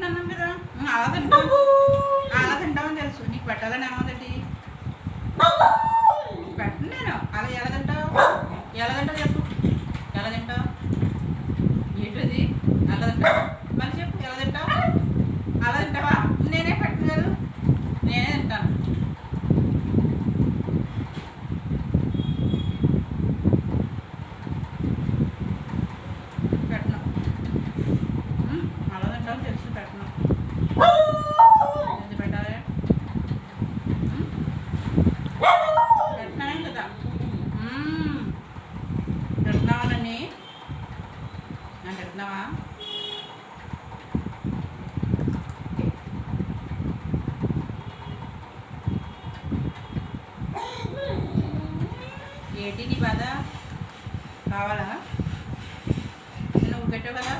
పెట్టనన్నాను కదా అలా తింటావు అలా తింటామని తెలుసు నీకు పెట్టాలని ఏమవుతుంది పెట్టను నేను అలా ఎలా తింటావు చెప్పు ఎలా తింటావు ఏంటది అలా తింటావు మళ్ళీ చెప్పు ఎలా తింటావు అలా తింటావా నేనే పెట్టను కదా నేనే తింటాను పెట్టను అలా తింటావు తెలుసు పెట్టను ఎందుకు పెట్టాలి పెట్టినానే కదా పెడుతున్నావానని నన్ను పెడుతున్నావా ఏంటి నీ బాధ కావాలా నువ్వు పెట్టావు కదా